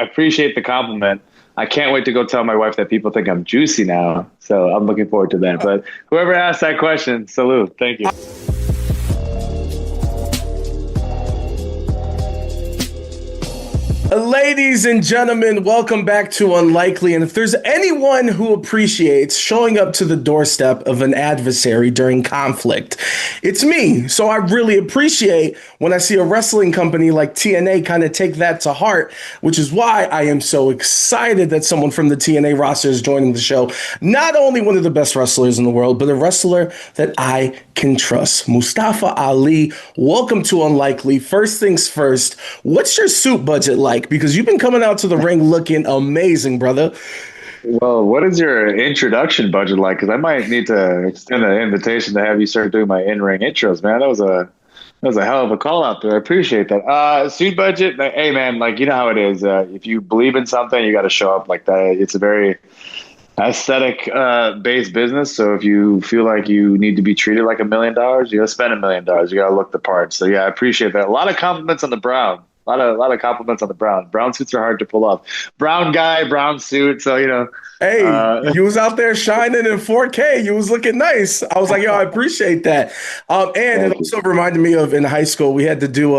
I appreciate the compliment. I can't wait to go tell my wife that people think I'm juicy now. So I'm looking forward to that. But whoever asked that question, salute. Thank you. Ladies and gentlemen, welcome back to Unlikely. And if there's anyone who appreciates showing up to the doorstep of an adversary during conflict, it's me. So I really appreciate when I see a wrestling company like TNA kind of take that to heart, which is why I am so excited that someone from the TNA roster is joining the show. Not only one of the best wrestlers in the world, but a wrestler that I can trust. Mustafa Ali, welcome to Unlikely. First things first, what's your suit budget like? Because you've been coming out to the ring looking amazing, brother. Well, what is your introduction budget like? Because I might need to extend an invitation to have you start doing my in-ring intros, man. That was a hell of a call out there. I appreciate that. Suit budget, hey man, like you know how it is. If you believe in something, you got to show up like that. It's a very aesthetic based business. So if you feel like you need to be treated like $1 million, you got to spend $1 million. You got to look the part. So yeah, I appreciate that. A lot of compliments on the brown. A lot of compliments on the brown. Brown suits are hard to pull off. Brown guy, brown suit. So, Hey, you was out there shining in 4K. You was looking nice. I was like, yo, I appreciate that. And it also reminded me of in high school, we had to do,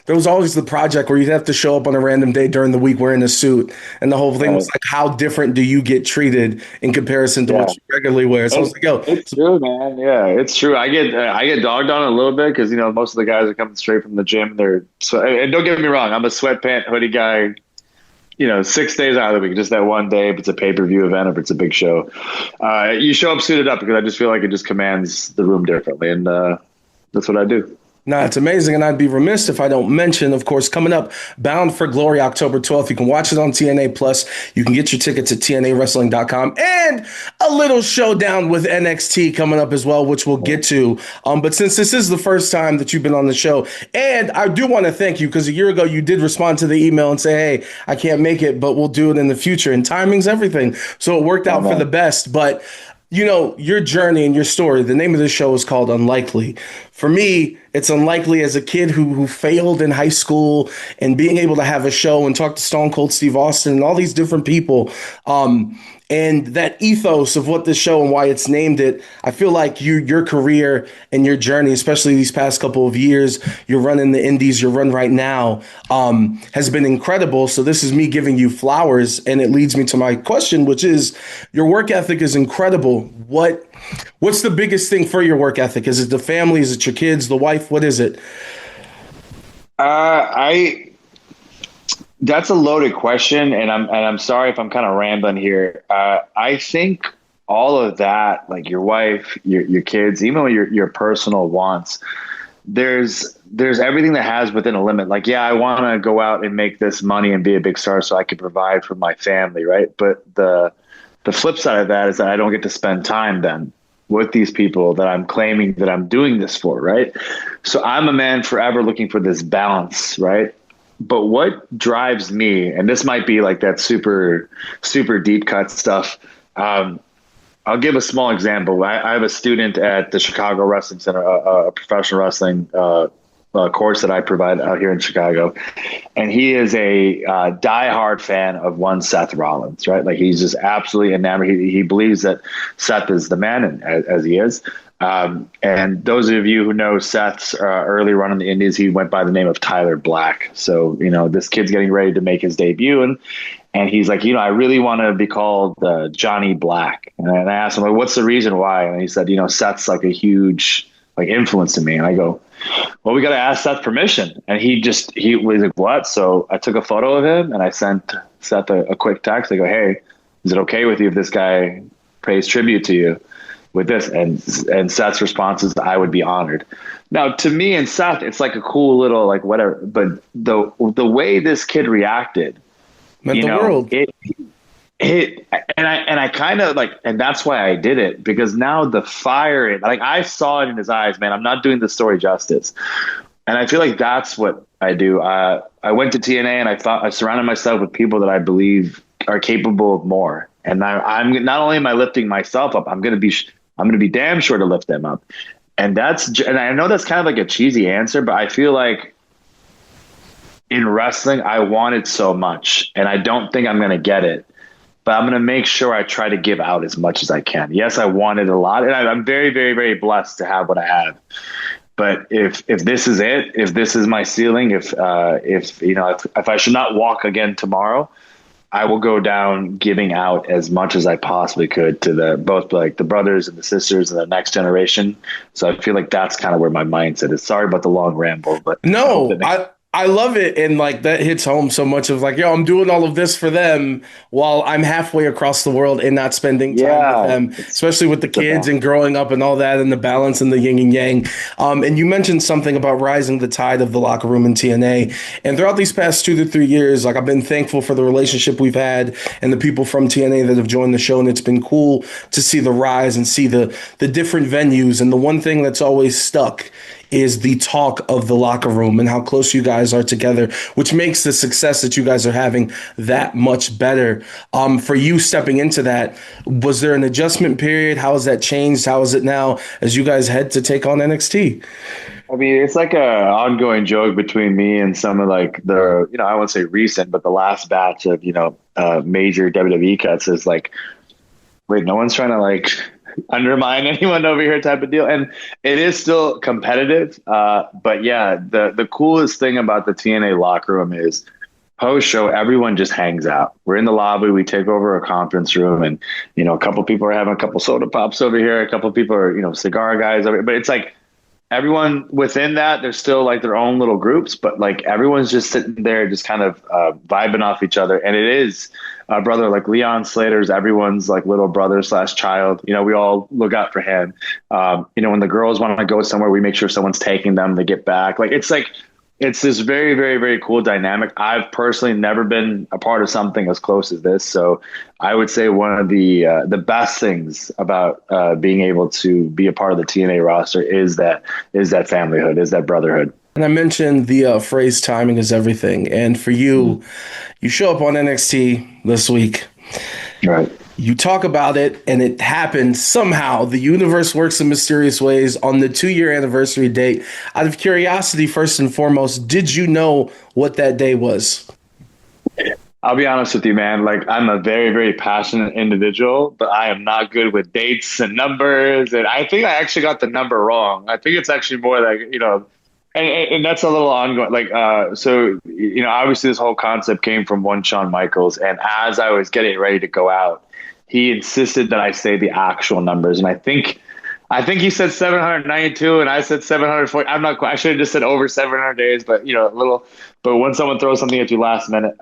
there was always the project where you'd have to show up on a random day during the week wearing a suit. And the whole thing was like, how different do you get treated in comparison to what you regularly wear? So I was like, yo. It's true, man. Yeah, it's true. I get dogged on a little bit because, most of the guys are coming straight from the gym. And don't get me wrong, I'm a sweatpant hoodie guy. 6 days out of the week, just that one day, if it's a pay-per-view event, if it's a big show, you show up suited up because I just feel like it just commands the room differently. And that's what I do. No, it's amazing. And I'd be remiss if I don't mention, of course, coming up, Bound for Glory, October 12th. You can watch it on TNA Plus. You can get your tickets at TNAWrestling.com, and a little showdown with NXT coming up as well, which we'll get to. But since this is the first time that you've been on the show, and I do want to thank you because a year ago you did respond to the email and say, hey, I can't make it, but we'll do it in the future. And timing's everything. So it worked out for the best. But your journey and your story, the name of the show is called Unlikely. For me, it's unlikely as a kid who failed in high school and being able to have a show and talk to Stone Cold Steve Austin and all these different people. And that ethos of what this show and why it's named it, I feel like your career and your journey, especially these past couple of years, you're running the indies, your run right now, has been incredible. So this is me giving you flowers, and it leads me to my question, which is your work ethic is incredible. What's the biggest thing for your work ethic? Is it the family? Is it your kids, the wife? What is it? That's a loaded question, and I'm sorry if I'm kind of rambling here. I think all of that, like your wife, your kids, even your personal wants, there's everything that has within a limit. Like, yeah, I want to go out and make this money and be a big star so I can provide for my family, right? But the flip side of that is that I don't get to spend time then with these people that I'm claiming that I'm doing this for, right? So I'm a man forever looking for this balance, right? But what drives me, and this might be like that super, super deep cut stuff. I'll give a small example. I have a student at the Chicago Wrestling Center, a professional wrestling course that I provide out here in Chicago. And he is a diehard fan of one Seth Rollins, right? Like he's just absolutely enamored. He believes that Seth is the man, and as he is. And those of you who know Seth's early run in the Indies, he went by the name of Tyler Black. So, this kid's getting ready to make his debut. And he's like, I really want to be called Johnny Black. And I asked him, like, what's the reason why? And he said, Seth's like a huge influence to me. And I go, well, we got to ask Seth permission. And he was like, what? So I took a photo of him and I sent Seth a quick text. I go, hey, is it okay with you if this guy pays tribute to you with this? And Seth's response is, I would be honored. Now, to me and Seth, it's like a cool little whatever. But the way this kid reacted, meant the world. I kind of and that's why I did it, because now the fire, I saw it in his eyes, man. I'm not doing the story justice. And I feel like that's what I do. I went to TNA and I surrounded myself with people that I believe are capable of more. And I'm not only am I lifting myself up, I'm going to be damn sure to lift them up. And I know that's kind of like a cheesy answer, but I feel like in wrestling, I want it so much, and I don't think I'm going to get it. But I'm going to make sure I try to give out as much as I can. Yes, I want it a lot, and I'm very, very, very blessed to have what I have. But if this is it, if this is my ceiling, if I should not walk again tomorrow, I will go down giving out as much as I possibly could to both like the brothers and the sisters and the next generation. So I feel like that's kind of where my mindset is. Sorry about the long ramble, but No, I love it. And like that hits home so much of like, yo, I'm doing all of this for them while I'm halfway across the world and not spending time with yeah, them, especially with the it's the kids best. and growing up and all that and the balance and the yin and yang. And you mentioned something about rising the tide of the locker room in TNA. And throughout these past 2 to 3 years, like I've been thankful for the relationship we've had and the people from TNA that have joined the show. And it's been cool to see the rise and see the different venues. And the one thing that's always stuck is the talk of the locker room and how close you guys are together, which makes the success that you guys are having that much better. For you stepping into that, was there an adjustment period? How has that changed? How is it now as you guys head to take on NXT? I mean, it's like a ongoing joke between me and some of like I won't say recent, but the last batch of, major WWE cuts is like, wait, no one's trying to like undermine anyone over here type of deal. And it is still competitive. But yeah, the coolest thing about the TNA locker room is post show, everyone just hangs out. We're in the lobby. We take over a conference room and, a couple people are having a couple soda pops over here. A couple people are, cigar guys over here. But it's like everyone within that, there's still like their own little groups, but like everyone's just sitting there, just kind of vibing off each other. And it is a brother like Leon Slater's everyone's like little brother / child. We all look out for him. When the girls want to go somewhere, we make sure someone's taking them to get back. It's this very, very, very cool dynamic. I've personally never been a part of something as close as this. So I would say one of the best things about being able to be a part of the TNA roster is that familyhood, is that brotherhood. And I mentioned the phrase timing is everything. And for you, you show up on NXT this week. Right. You talk about it, and it happened somehow. The universe works in mysterious ways on the 2-year anniversary date. Out of curiosity, first and foremost, did you know what that day was? I'll be honest with you, man. Like, I'm a very, very passionate individual, but I am not good with dates and numbers. And I think I actually got the number wrong. I think it's actually more like, and that's a little ongoing. Like, obviously this whole concept came from one Shawn Michaels. And as I was getting ready to go out, he insisted that I say the actual numbers. And I think he said 792 and I said 740. I'm not quite, I should have just said over 700 days, but but when someone throws something at you last minute,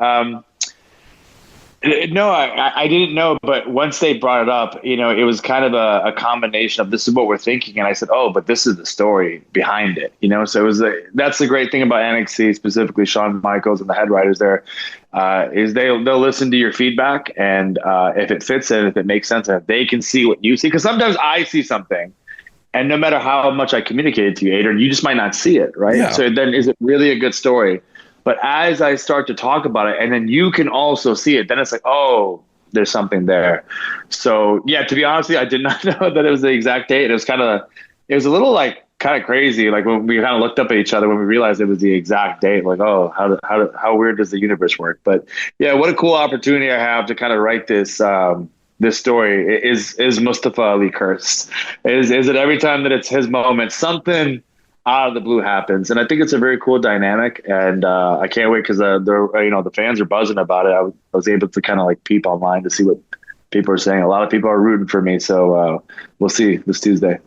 no, I didn't know, but once they brought it up, it was kind of a combination of this is what we're thinking, and I said, oh, but this is the story behind it, So it was that's the great thing about NXT, specifically Shawn Michaels and the head writers there, is they'll listen to your feedback, and if it fits in, if it makes sense, and if they can see what you see, because sometimes I see something, and no matter how much I communicate it to you, Adrian, you just might not see it, right? Yeah. So then, is it really a good story? But as I start to talk about it, and then you can also see it, then it's like, oh, there's something there. So, yeah, to be honest with you, I did not know that it was the exact date. It was a little like kind of crazy. Like when we kind of looked up at each other when we realized it was the exact date, like, oh, how weird does the universe work? But yeah, what a cool opportunity I have to kind of write this story. Is Mustafa Ali cursed? Is it every time that it's his moment, something out of the blue happens? And I think it's a very cool dynamic, and I can't wait because the fans are buzzing about it. I was able to kind of like peep online to see what people are saying. A lot of people are rooting for me, so we'll see this Tuesday.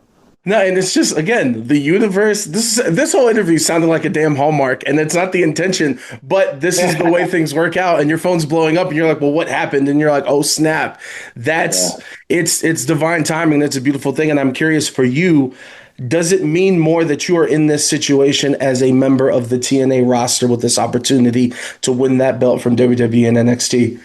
No, and it's just, again, the universe. This whole interview sounded like a damn Hallmark, and it's not the intention, but this is the way things work out. And your phone's blowing up, and you're like, "Well, what happened?" And you're like, "Oh, snap!" It's divine timing. That's a beautiful thing. And I'm curious for you. Does it mean more that you are in this situation as a member of the TNA roster with this opportunity to win that belt from WWE and NXT?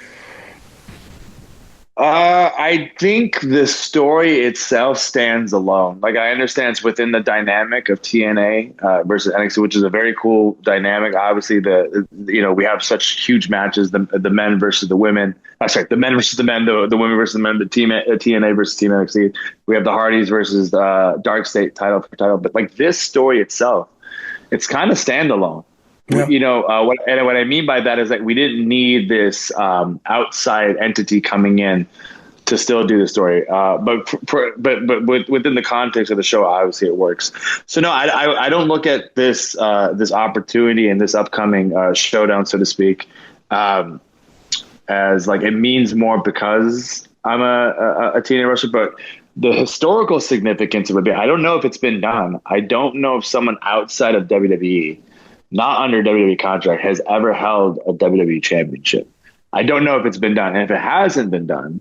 I think the story itself stands alone. Like, I understand it's within the dynamic of TNA versus NXT, which is a very cool dynamic. Obviously, we have such huge matches: the men versus the women. The men versus the men, the women versus the men, the team TNA versus Team NXT. We have the Hardys versus Dark State title for title. But like this story itself, it's kind of standalone. Yeah. What I mean by that is that we didn't need this outside entity coming in to still do the story. But within the context of the show, obviously it works. So no, I don't look at this opportunity and this upcoming showdown, so to speak, as like it means more because I'm a TNA wrestler, but the historical significance of it, I don't know if it's been done. I don't know if someone outside of WWE, not under WWE contract, has ever held a WWE championship. I don't know if it's been done. And if it hasn't been done,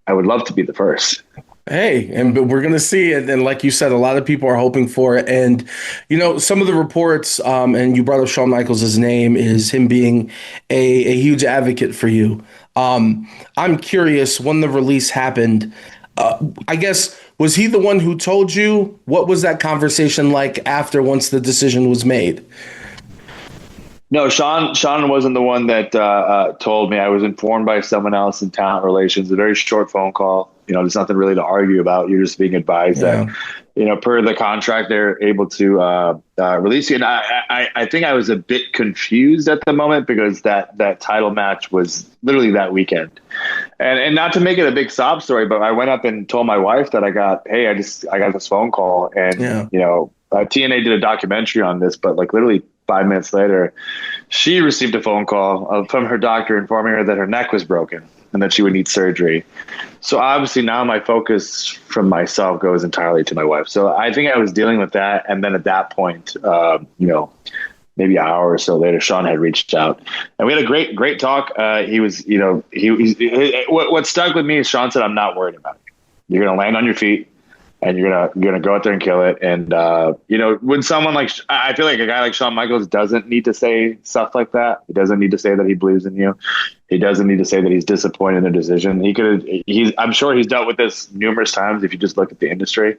I would love to be the first. Hey, and but we're gonna see it, and like you said, a lot of people are hoping for it. And some of the reports, and you brought up Shawn Michaels' name, is him being a huge advocate for you. I'm curious when the release happened. I guess was he the one who told you? What was that conversation like after once the decision was made? No, Sean wasn't the one that told me. I was informed by someone else in talent relations. A very short phone call. There's nothing really to argue about. You're just being advised that, per the contract, they're able to release you. And I think I was a bit confused at the moment because that title match was literally that weekend. And not to make it a big sob story, but I went up and told my wife that I got this phone call, and TNA did a documentary on this, but like literally 5 minutes later, she received a phone call from her doctor informing her that her neck was broken and that she would need surgery. So obviously now my focus from myself goes entirely to my wife. So I think I was dealing with that. And then at that point, maybe an hour or so later, Sean had reached out and we had a great talk. What stuck with me is Sean said, "I'm not worried about it. You're going to land on your feet. And you're gonna go out there and kill it." And when someone I feel like a guy like Shawn Michaels doesn't need to say stuff like that. He doesn't need to say that he believes in you. He doesn't need to say that he's disappointed in the decision. I'm sure he's dealt with this numerous times if you just look at the industry.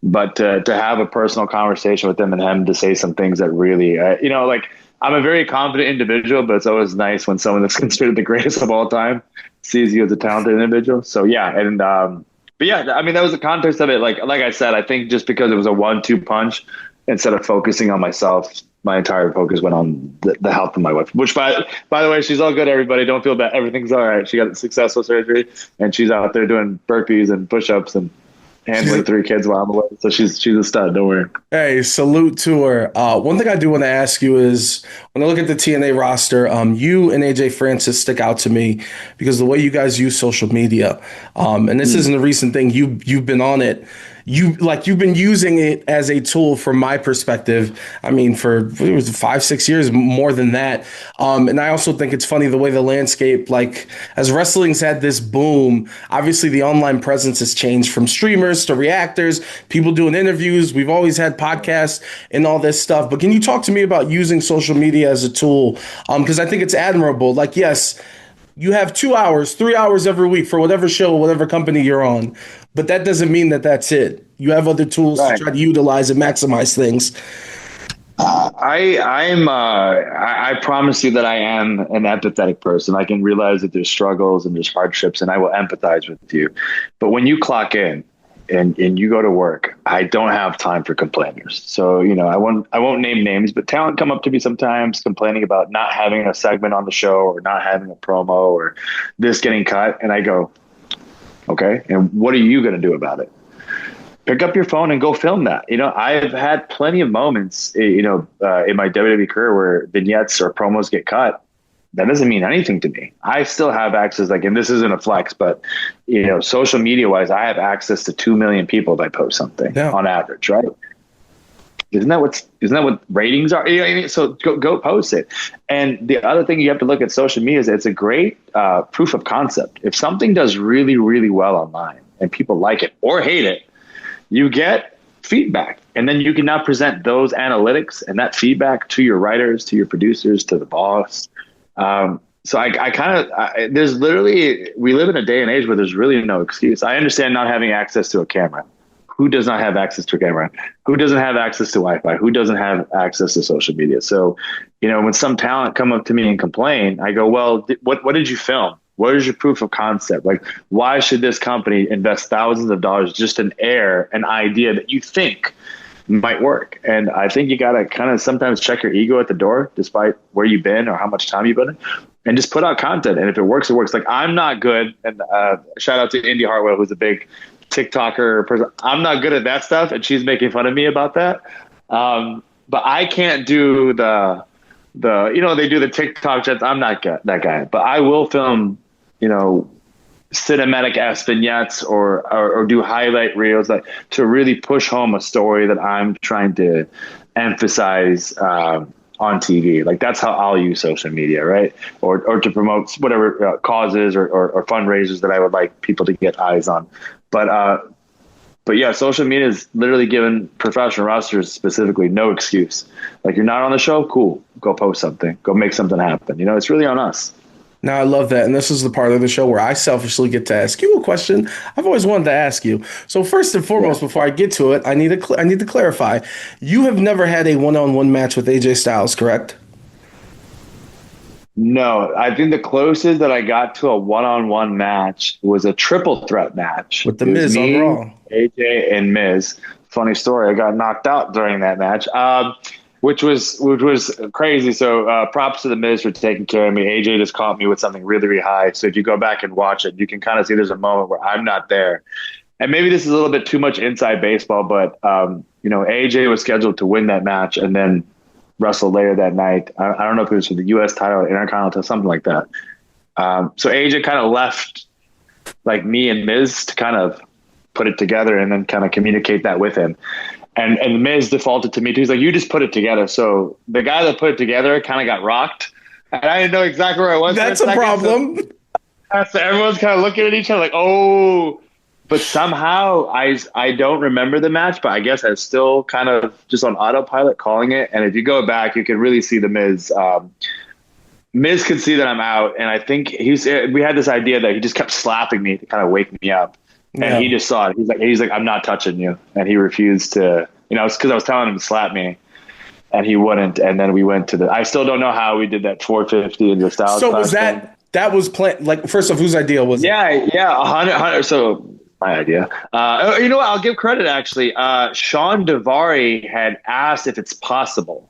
But to have a personal conversation with him and him to say some things that really, I'm a very confident individual, but it's always nice when someone that's considered the greatest of all time sees you as a talented individual. So yeah, and. But yeah, I mean, that was the context of it. Like I said, I think just because it was a 1-2 punch, instead of focusing on myself, my entire focus went on the health of my wife, which by the way, she's all good. Everybody don't feel bad. Everything's all right. She got a successful surgery and she's out there doing burpees and push-ups and handling 3 kids while I'm away. So she's a stud. Don't worry. Hey, salute to her. One thing I do want to ask you is when I look at the TNA roster, you and AJ Francis stick out to me because the way you guys use social media, and this isn't a recent thing. You've been on it. You've been using it as a tool from my perspective. I mean, for it was 5-6 years, more than that. And I also think it's funny the way the landscape, like as wrestling's had this boom, obviously the online presence has changed from streamers to reactors, people doing interviews. We've always had podcasts and all this stuff. But can you talk to me about using social media as a tool? Because I think it's admirable. Like, yes, you have 2 hours, 3 hours every week for whatever show, whatever company you're on. But that doesn't mean that that's it. You have other tools to try to utilize and maximize things. I promise you that I am an empathetic person. I can realize that there's struggles and there's hardships, and I will empathize with you. But when you clock in and you go to work, I don't have time for complainers. So, I won't name names, but talent come up to me sometimes complaining about not having a segment on the show or not having a promo or this getting cut. And I go, okay, and what are you going to do about it? Pick up your phone and go film that. I've had plenty of moments, in my WWE career where vignettes or promos get cut. That doesn't mean anything to me. I still have access, and this isn't a flex, but, social media wise, I have access to 2 million people if I post something on average, right? Isn't that what ratings are? So go post it. And the other thing you have to look at social media is it's a great proof of concept. If something does really, really well online and people like it or hate it, you get feedback. And then you can now present those analytics and that feedback to your writers, to your producers, to the boss. So there's literally, we live in a day and age where there's really no excuse. I understand not having access to a camera. Who does not have access to a camera? Who doesn't have access to Wi-Fi? Who doesn't have access to social media? So, when some talent come up to me and complain, I go, well, what did you film? What is your proof of concept? Like, why should this company invest thousands of dollars just in air an idea that you think might work. And I think you got to kind of sometimes check your ego at the door, despite where you've been or how much time you've been in, and just put out content. And if it works, it works. Like, I'm not good. And shout out to Indy Hartwell, who's a big TikToker person. I'm not good at that stuff, and she's making fun of me about that. But I can't do the they do the TikTok chats. I'm not that guy, but I will film, cinematic vignettes or do highlight reels, like, to really push home a story that I'm trying to emphasize on TV. Like, that's how I'll use social media, right? Or to promote whatever causes or fundraisers that I would like people to get eyes on. But yeah, social media is literally giving professional wrestlers specifically no excuse. Like, you're not on the show, cool, go post something, go make something happen. It's really on us. Now, I love that. And this is the part of the show where I selfishly get to ask you a question I've always wanted to ask you. So first and foremost, before I get to it, I need to clarify. You have never had a one-on-one match with AJ Styles, correct? No, I think the closest that I got to a one-on-one match was a triple threat match. With The Miz on Raw. AJ and Miz. Funny story, I got knocked out during that match. Which was crazy. So props to The Miz for taking care of me. AJ just caught me with something really, really high. So if you go back and watch it, you can kind of see there's a moment where I'm not there. And maybe this is a little bit too much inside baseball, but AJ was scheduled to win that match and then wrestle later that night. I don't know if it was for the U.S. title or Intercontinental, something like that. So AJ kind of left, like, me and Miz to kind of put it together and then kind of communicate that with him. And Miz defaulted to me too. He's like, you just put it together. So the guy that put it together kind of got rocked. And I didn't know exactly where I was. That's a problem. So everyone's kind of looking at each other like, oh. But somehow I don't remember the match, but I guess I was still kind of just on autopilot calling it. And if you go back, you can really see the Miz. Miz could see that I'm out. And I think we had this idea that he just kept slapping me to kind of wake me up. And he just saw it. He's like, I'm not touching you. And he refused to, it's because I was telling him to slap me and he wouldn't. And then we went to I still don't know how we did that 450 in the Styles. So was that was planned? Like, first off, whose idea was it? Yeah. 100. So my idea. You know what? I'll give credit, actually. Sean Daivari had asked if it's possible.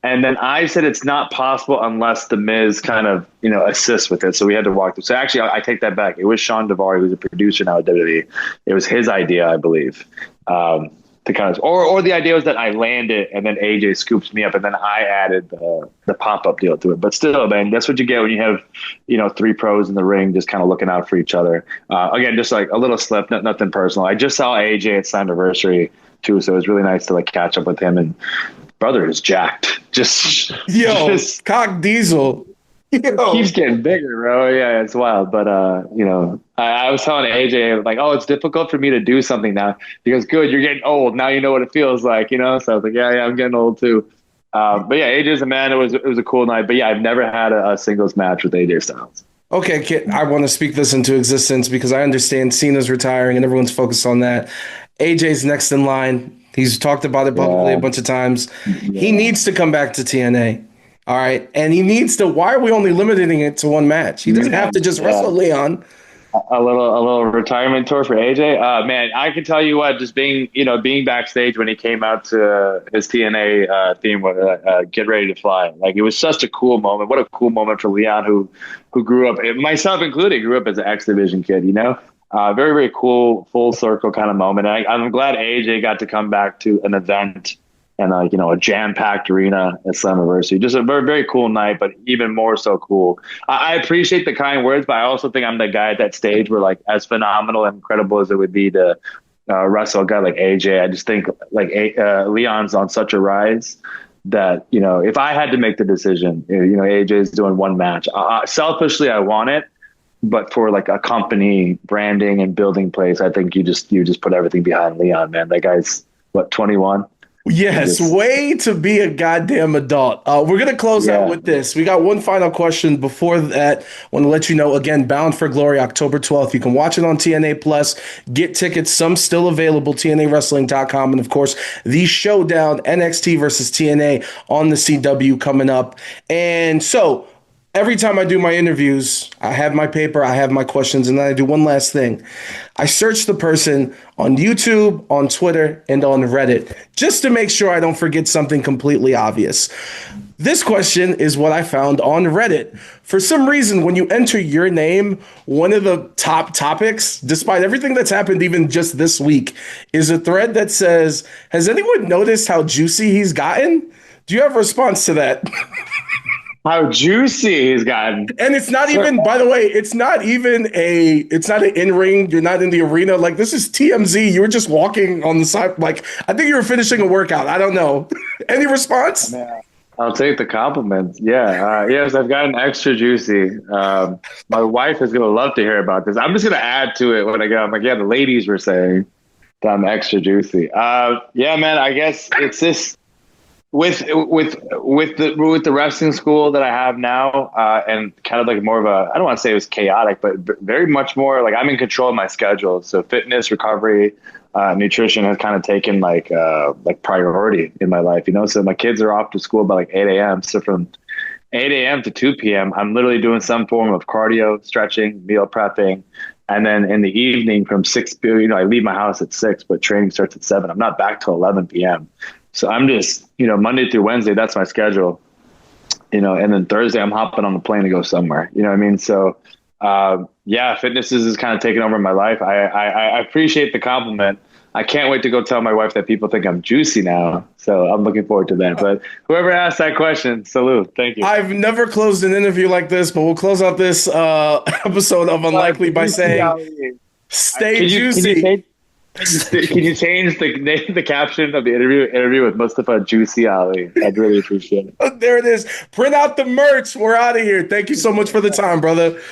And then I said it's not possible unless the Miz kind of, assists with it. So we had to walk through. So actually, I take that back. It was Sean Daivari, who's a producer now at WWE. It was his idea, I believe, to kind of, or the idea was that I land it and then AJ scoops me up and then I added the pop-up deal to it. But still, man, that's what you get when you have, three pros in the ring just kind of looking out for each other. Again, just like a little slip, nothing personal. I just saw AJ at his anniversary too, so it was really nice to like catch up with him. And brother is jacked. Just cock diesel. Keeps getting bigger, bro. Yeah, it's wild. But I was telling AJ, like, oh, it's difficult for me to do something now. He goes, good, you're getting old. Now you know what it feels like, So I was like, yeah, I'm getting old too. But yeah, AJ's a man. It was a cool night. But yeah, I've never had a singles match with AJ Styles. Okay, Kit, I want to speak this into existence because I understand Cena's retiring and everyone's focused on that. AJ's next in line. He's talked about it publicly a bunch of times. Yeah. He needs to come back to TNA. All right. And he needs to. Why are we only limiting it to one match? He doesn't have to just wrestle Leon. A little retirement tour for AJ. Man, I can tell you what, just being backstage when he came out to his TNA theme, Get Ready to Fly. Like, it was such a cool moment. What a cool moment for Leon, who grew up, myself included, grew up as an X Division kid, Very, very cool, full circle kind of moment. And I'm glad AJ got to come back to an event and a jam-packed arena at Slammiversary. Just a very, very cool night, but even more so cool. I appreciate the kind words, but I also think I'm the guy at that stage where, like, as phenomenal and incredible as it would be to wrestle a guy like AJ, I just think like Leon's on such a rise that, if I had to make the decision, AJ's doing one match. Selfishly, I want it. But for like a company branding and building place, I think you just put everything behind Leon, man. That guy's 21? Yes, way to be a goddamn adult. We're going to close out with this. We got one final question before that. I want to let you know, again, Bound for Glory, October 12th. You can watch it on TNA Plus. Get tickets. Some still available, TNAWrestling.com. And, of course, the Showdown, NXT versus TNA on the CW coming up. And so every time I do my interviews, I have my paper, I have my questions, and then I do one last thing. I search the person on YouTube, on Twitter, and on Reddit just to make sure I don't forget something completely obvious. This question is what I found on Reddit. For some reason, when you enter your name, one of the top topics, despite everything that's happened even just this week, is a thread that says, has anyone noticed how juicy he's gotten? Do you have a response to that? How juicy he's gotten. And it's not even, by the way, it's not an in-ring. You're not in the arena. Like, this is TMZ. You were just walking on the side. Like, I think you were finishing a workout. I don't know. Any response? Yeah. I'll take the compliment. Yeah. Yes, I've gotten extra juicy. My wife is going to love to hear about this. I'm just going to add to it when I get. I'm like, yeah, the ladies were saying that I'm extra juicy. Yeah, man, I guess it's this with the wrestling school that I have now, and kind of like more of a, I don't want to say it was chaotic, but very much more like I'm in control of my schedule. So fitness, recovery, nutrition has kind of taken like priority in my life, you know? So my kids are off to school by like 8 a.m. So from 8 a.m. to 2 p.m., I'm literally doing some form of cardio, stretching, meal prepping. And then in the evening from 6 p.m., you know, I leave my house at 6, but training starts at 7. I'm not back till 11 p.m. So I'm just, you know, Monday through Wednesday, that's my schedule, you know, and then Thursday I'm hopping on the plane to go somewhere, you know what I mean? So, yeah, fitness is kind of taking over my life. I appreciate the compliment. I can't wait to go tell my wife that people think I'm juicy now. So I'm looking forward to that. But whoever asked that question, salute. Thank you. I've never closed an interview like this, but we'll close out this episode of Unlikely by saying, stay juicy. Can you change the caption of the interview with Mustafa Juicy Ali? I'd really appreciate it. There it is. Print out the merch. We're out of here. Thank you so much for the time, brother.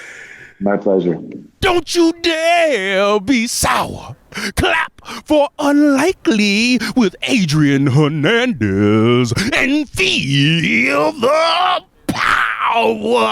My pleasure. Don't you dare be sour. Clap for Unlikely with Adrian Hernandez and feel the power.